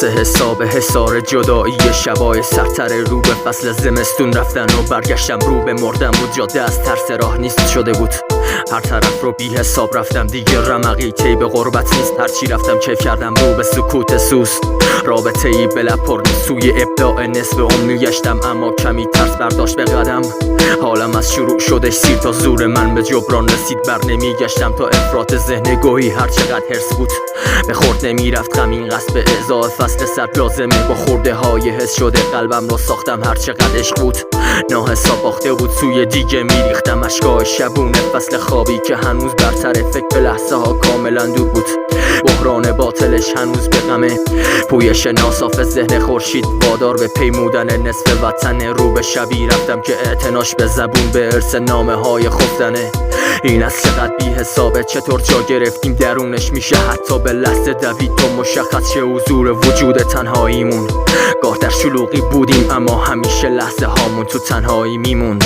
حساب حصار جدایی شبای سرتر رو به فصل زمستون رفتن و برگشتم رو به مردم بود. جاده از ترس راه نیست شده بود، هر طرف رو بی حساب رفتم دیگه رمقی تی به غربت نیست. هرچی رفتم کیف کردم رو به سکوت سوز، رابطه ای بلا پر سوی ابداع نصف عمری گشتم اما کمی ترس برداشت به قدم. حالم از شروع شدش سیر تا زور من به جبران رسید، بر نمی گشتم تا افراط ذهن گویی هر چقدر حرص بود به خورد نمی رفت غم. این قصد به اعضاء فصل سر لازمه با خورده های حس شده قلبم رو ساختم هر چقدر عشق بود ناحساب باخته بود سوی دیگه میریختم اشکای شبونه فصل خوابی که هنوز برتر فکر به لحظه ها کاملا دور بود. بحران باطلش هنوز به غمه، پویش ناصاف ذهن خورشید وادار به پیمودن نصف وطن. رو به شبی رفتم که اعتناش به زبون به ارث نامه های خفتنه. این از چقدر بی حسابه، چطور جا گرفتیم درونش میشه حتی به لحظه دوید تا مشخص شه حضور وجود تنهاییمون. گاه در شلوغی بودیم اما همیشه لحظه هامون تو تنهایی میموند.